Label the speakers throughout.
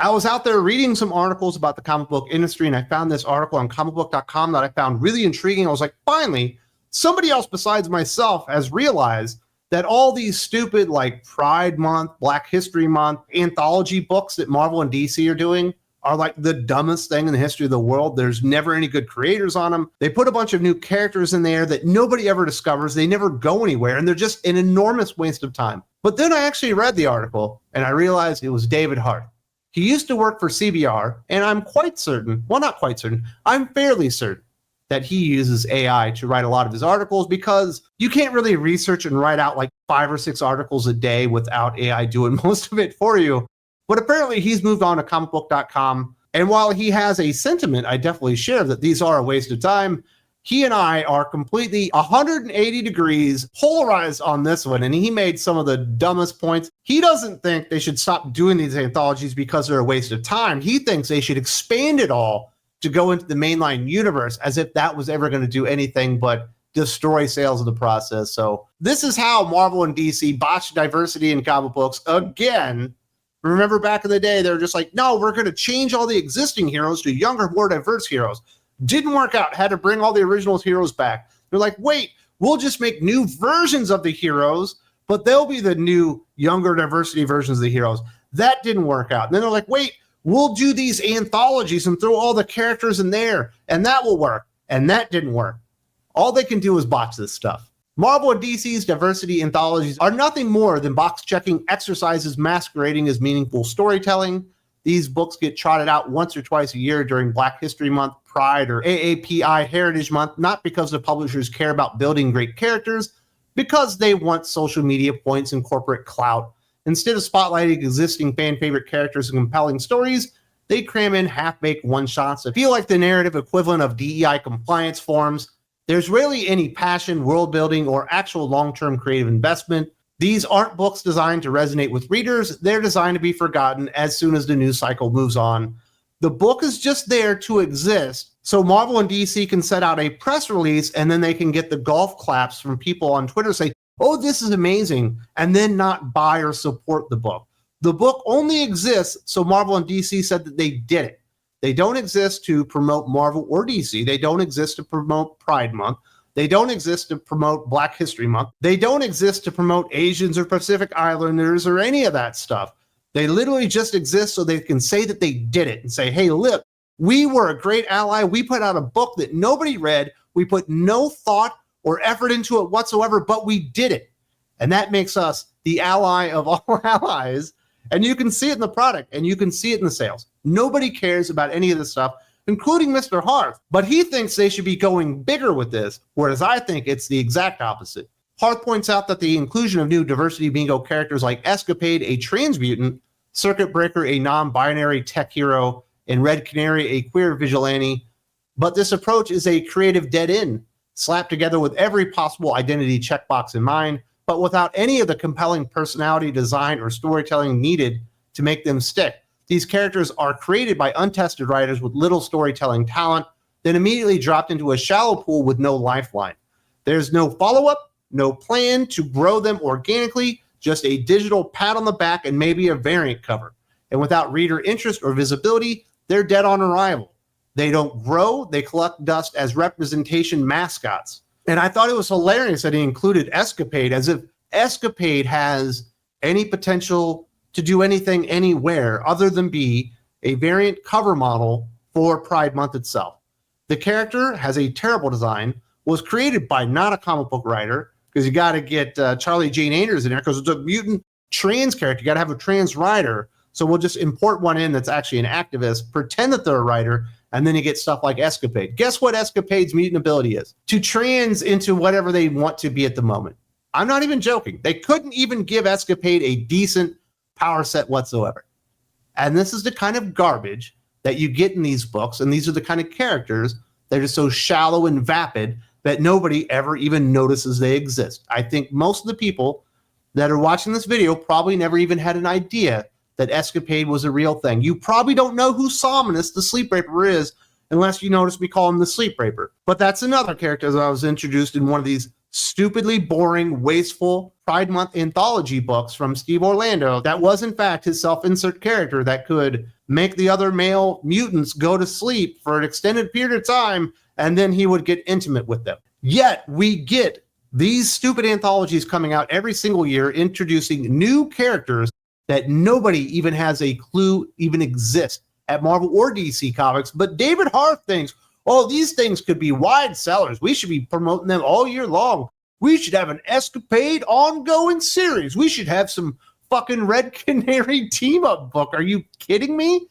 Speaker 1: I was out there reading some articles about the comic book industry, and I found this article on comicbook.com that I found really intriguing. I was like, finally, somebody else besides myself has realized that all these stupid like Pride Month, Black History Month, anthology books that Marvel and DC are doing are like the dumbest thing in the history of the world. There's never any good creators on them. They put a bunch of new characters in there that nobody ever discovers. They never go anywhere, and they're just an enormous waste of time. But then I actually read the article, and I realized it was David Harth. He used to work for CBR, and I'm quite certain, well, not quite certain, I'm fairly certain that he uses AI to write a lot of his articles, because you can't really research and write out like 5 or 6 articles a day without AI doing most of it for you. But apparently he's moved on to comicbook.com. And while he has a sentiment I definitely share that these are a waste of time, he and I are completely 180 degrees polarized on this one. And he made some of the dumbest points. He doesn't think they should stop doing these anthologies because they're a waste of time. He thinks they should expand it all to go into the mainline universe, as if that was ever going to do anything but destroy sales in the process. So this is how Marvel and DC botched diversity in comic books again. Remember back in the day, they were just like, no, we're going to change all the existing heroes to younger, more diverse heroes. Didn't work out. Had to bring all the original heroes back. They're like, wait, we'll just make new versions of the heroes, but they'll be the new, younger diversity versions of the heroes. That didn't work out. And then they're like, wait, we'll do these anthologies and throw all the characters in there, and that will work. And that didn't work. All they can do is botch this stuff. Marvel and DC's diversity anthologies are nothing more than box-checking exercises masquerading as meaningful storytelling. These books get trotted out once or twice a year during Black History Month, Pride, or AAPI Heritage Month, not because the publishers care about building great characters, because they want social media points and corporate clout. Instead of spotlighting existing fan-favorite characters and compelling stories, they cram in half-baked one-shots that feel like the narrative equivalent of DEI compliance forms. There's rarely any passion, world-building, or actual long-term creative investment. These aren't books designed to resonate with readers. They're designed to be forgotten as soon as the news cycle moves on. The book is just there to exist, so Marvel and DC can set out a press release, and then they can get the golf claps from people on Twitter say, oh, this is amazing, and then not buy or support the book. The book only exists so Marvel and DC said that they did it. They don't exist to promote Marvel or DC. They don't exist to promote Pride Month. They don't exist to promote Black History Month. They don't exist to promote Asians or Pacific Islanders or any of that stuff. They literally just exist so they can say that they did it and say, hey, look, we were a great ally. We put out a book that nobody read. We put no thought or effort into it whatsoever, but we did it. And that makes us the ally of all allies. And you can see it in the product, and you can see it in the sales. Nobody cares about any of this stuff, including Mr. Harth. But he thinks they should be going bigger with this, whereas I think it's the exact opposite. Harth points out that the inclusion of new diversity bingo characters like Escapade, a trans mutant, Circuit Breaker, a non-binary tech hero, and Red Canary, a queer vigilante. But this approach is a creative dead end, slapped together with every possible identity checkbox in mind, but without any of the compelling personality, design, or storytelling needed to make them stick. These characters are created by untested writers with little storytelling talent, then immediately dropped into a shallow pool with no lifeline. There's no follow-up, no plan to grow them organically, just a digital pat on the back and maybe a variant cover. And without reader interest or visibility, they're dead on arrival. They don't grow, they collect dust as representation mascots. And I thought it was hilarious that he included Escapade, as if Escapade has any potential to do anything anywhere other than be a variant cover model for Pride Month itself. The character has a terrible design, was created by not a comic book writer, because you got to get Charlie Jane Anders in there, because it's a mutant trans character. You got to have a trans writer. So we'll just import one in that's actually an activist, pretend that they're a writer, and then you get stuff like Escapade. Guess what Escapade's mutant ability is? To trans into whatever they want to be at the moment. I'm not even joking. They couldn't even give Escapade a decent power set whatsoever. And this is the kind of garbage that you get in these books, and these are the kind of characters that are so shallow and vapid that nobody ever even notices they exist. I think most of the people that are watching this video probably never even had an idea that Escapade was a real thing. You probably don't know who Somnus, the Sleep Raper, is unless you notice me call him the Sleep Raper. But that's another character that I was introduced in one of these stupidly boring, wasteful Pride Month anthology books from Steve Orlando that was in fact his self-insert character that could make the other male mutants go to sleep for an extended period of time, and then he would get intimate with them. Yet we get these stupid anthologies coming out every single year, introducing new characters that nobody even has a clue even exist at Marvel or DC Comics. But David Harth thinks, oh, these things could be wide sellers. We should be promoting them all year long. We should have an escapade ongoing series. We should have some fucking Red Canary team-up book. Are you kidding me?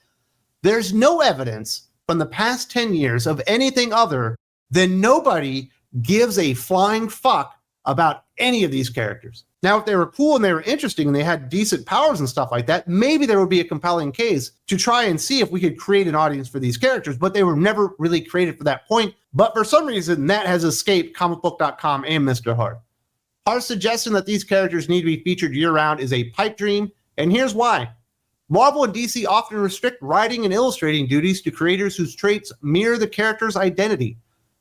Speaker 1: There's no evidence from the past 10 years of anything other than nobody gives a flying fuck about any of these characters. Now, if they were cool and they were interesting and they had decent powers and stuff like that, maybe there would be a compelling case to try and see if we could create an audience for these characters, but they were never really created for that point. But for some reason, that has escaped comicbook.com and Mr. Harth. Harth's suggestion that these characters need to be featured year-round is a pipe dream, and here's why. Marvel and DC often restrict writing and illustrating duties to creators whose traits mirror the character's identity,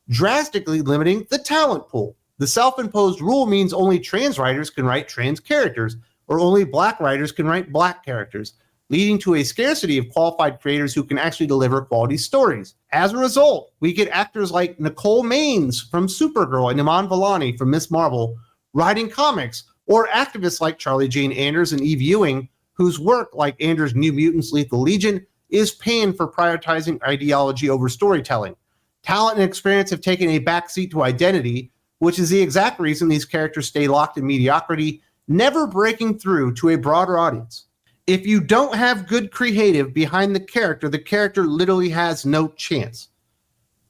Speaker 1: drastically limiting the talent pool. The self-imposed rule means only trans writers can write trans characters, or only black writers can write black characters, leading to a scarcity of qualified creators who can actually deliver quality stories. As a result, we get actors like Nicole Maines from Supergirl and Iman Vellani from Ms. Marvel writing comics, or activists like Charlie Jane Anders and Eve Ewing, whose work, like Anders' New Mutants Lethal Legion, is panned for prioritizing ideology over storytelling. Talent and experience have taken a backseat to identity, which is the exact reason these characters stay locked in mediocrity, never breaking through to a broader audience. If you don't have good creative behind the character literally has no chance.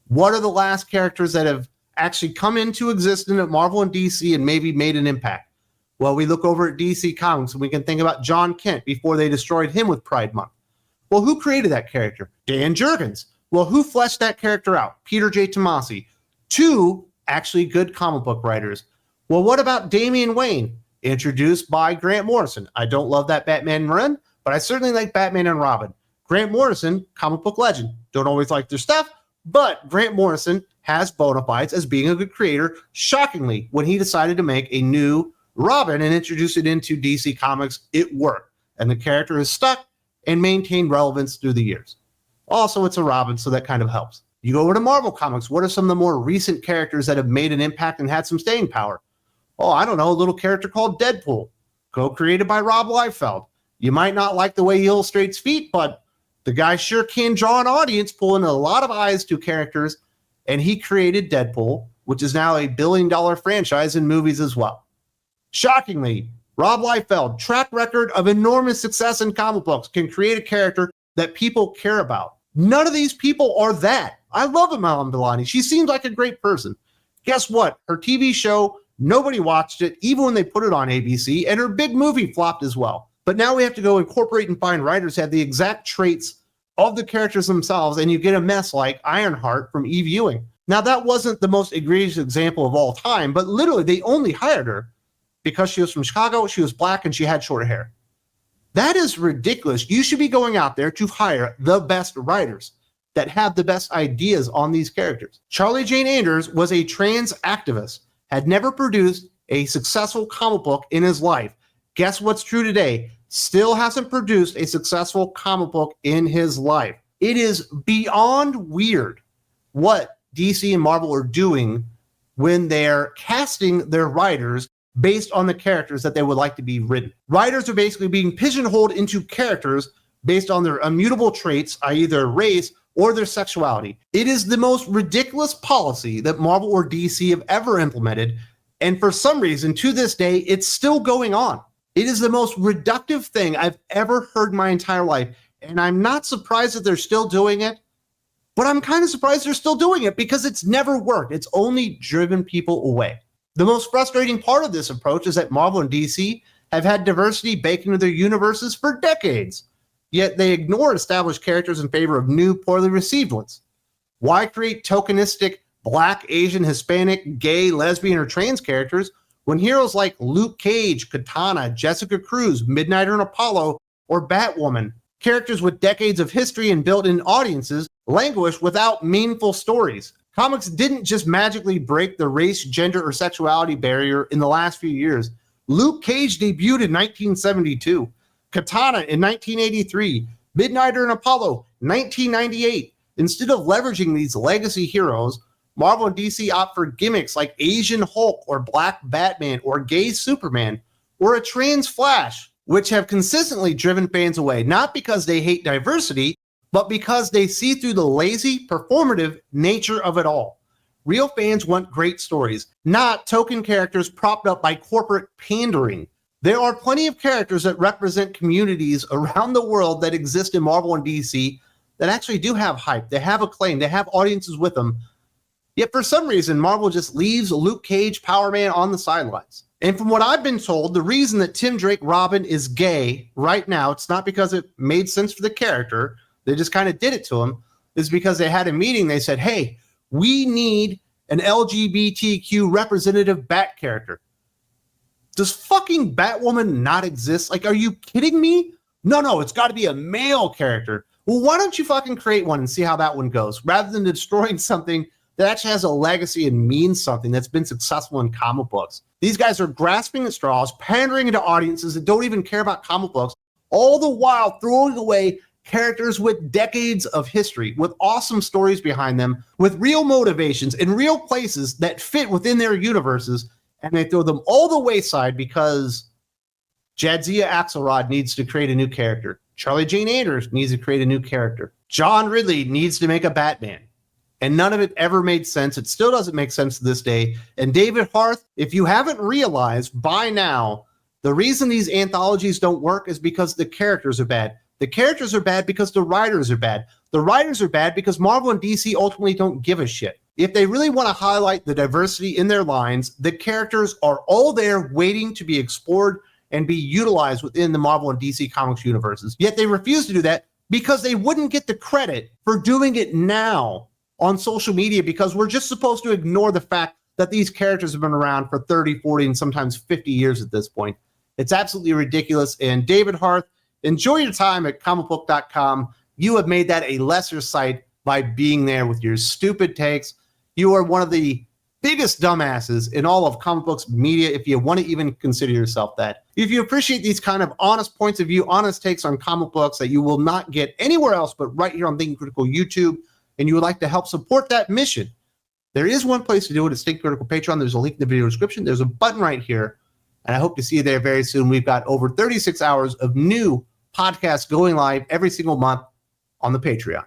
Speaker 1: What are the last characters that have actually come into existence at Marvel and DC and maybe made an impact? Well, we look over at DC Comics and we can think about John Kent before they destroyed him with Pride Month. Well, who created that character? Dan Jurgens. Well, who fleshed that character out? Peter J. Tomasi. Two actually good comic book writers. Well, what about Damian Wayne, introduced by Grant Morrison? I don't love that Batman run, but I certainly like Batman and Robin. Grant Morrison, comic book legend. Don't always like their stuff, but Grant Morrison has bona fides as being a good creator. Shockingly, when he decided to make a new Robin and introduce it into DC Comics, it worked, and the character has stuck and maintained relevance through the years. Also, it's a Robin, so that kind of helps. You go over to Marvel Comics, what are some of the more recent characters that have made an impact and had some staying power? Oh, I don't know, a little character called Deadpool, co-created by Rob Liefeld. You might not like the way he illustrates feet, but the guy sure can draw an audience, pulling a lot of eyes to characters, and he created Deadpool, which is now a billion-dollar franchise in movies as well. Shockingly, Rob Liefeld, track record of enormous success in comic books, can create a character that people care about. None of these people are that. I love Iman Vellani. She seems like a great person. Guess what? Her TV show, nobody watched it, even when they put it on ABC, and her big movie flopped as well. But now we have to go incorporate and find writers who have the exact traits of the characters themselves, and you get a mess like Ironheart from Eve Ewing. Now, that wasn't the most egregious example of all time, but literally they only hired her because she was from Chicago, she was black, and she had short hair. That is ridiculous. You should be going out there to hire the best writers that have the best ideas on these characters. Charlie Jane Anders was a trans activist, had never produced a successful comic book in his life. Guess what's true today? Still hasn't produced a successful comic book in his life. It is beyond weird what DC and Marvel are doing when they're casting their writers based on the characters that they would like to be written. Writers are basically being pigeonholed into characters based on their immutable traits, i.e. their race or their sexuality. It is the most ridiculous policy that Marvel or DC have ever implemented, and for some reason, to this day, it's still going on. It is the most reductive thing I've ever heard my entire life, and I'm not surprised that they're still doing it, but I'm kind of surprised they're still doing it because it's never worked. It's only driven people away. The most frustrating part of this approach is that Marvel and DC have had diversity baked into their universes for decades, yet they ignore established characters in favor of new, poorly received ones. Why create tokenistic Black, Asian, Hispanic, gay, lesbian, or trans characters when heroes like Luke Cage, Katana, Jessica Cruz, Midnighter and Apollo, or Batwoman, characters with decades of history and built-in audiences, languish without meaningful stories? Comics didn't just magically break the race, gender, or sexuality barrier in the last few years. Luke Cage debuted in 1972, Katana in 1983, Midnighter and Apollo 1998. Instead of leveraging these legacy heroes, Marvel and DC opt for gimmicks like Asian Hulk or Black Batman or Gay Superman or a trans Flash, which have consistently driven fans away, not because they hate diversity, but because they see through the lazy, performative nature of it all. Real fans want great stories, not token characters propped up by corporate pandering. There are plenty of characters that represent communities around the world that exist in Marvel and DC that actually do have hype, they have acclaim, they have audiences with them. Yet for some reason, Marvel just leaves Luke Cage, Power Man on the sidelines. And from what I've been told, the reason that Tim Drake Robin is gay right now, it's not because it made sense for the character, they just kind of did it to him, is because they had a meeting. They said, hey, we need an LGBTQ representative Bat character. Does fucking Batwoman not exist? Like, are you kidding me? No, it's got to be a male character. Well, why don't you fucking create one and see how that one goes, rather than destroying something that actually has a legacy and means something that's been successful in comic books. These guys are grasping at straws, pandering to audiences that don't even care about comic books, all the while throwing away characters with decades of history, with awesome stories behind them, with real motivations in real places that fit within their universes, and they throw them all the wayside because Jadzia Axelrod needs to create a new character. Charlie Jane Anders needs to create a new character. John Ridley needs to make a Batman. And none of it ever made sense. It still doesn't make sense to this day. And David Harth, if you haven't realized by now, the reason these anthologies don't work is because the characters are bad. The characters are bad because the writers are bad. The writers are bad because Marvel and DC ultimately don't give a shit. If they really want to highlight the diversity in their lines, the characters are all there waiting to be explored and be utilized within the Marvel and DC Comics universes. Yet they refuse to do that because they wouldn't get the credit for doing it now on social media, because we're just supposed to ignore the fact that these characters have been around for 30, 40, and sometimes 50 years at this point. It's absolutely ridiculous. And David Harth, enjoy your time at comicbook.com. You have made that a lesser site by being there with your stupid takes. You are one of the biggest dumbasses in all of comic books media, if you want to even consider yourself that. If you appreciate these kind of honest points of view, honest takes on comic books that you will not get anywhere else but right here on Thinking Critical YouTube, and you would like to help support that mission, there is one place to do it. It's Thinking Critical Patreon. There's a link in the video description. There's a button right here, and I hope to see you there very soon. We've got over 36 hours of new podcasts going live every single month on the Patreon.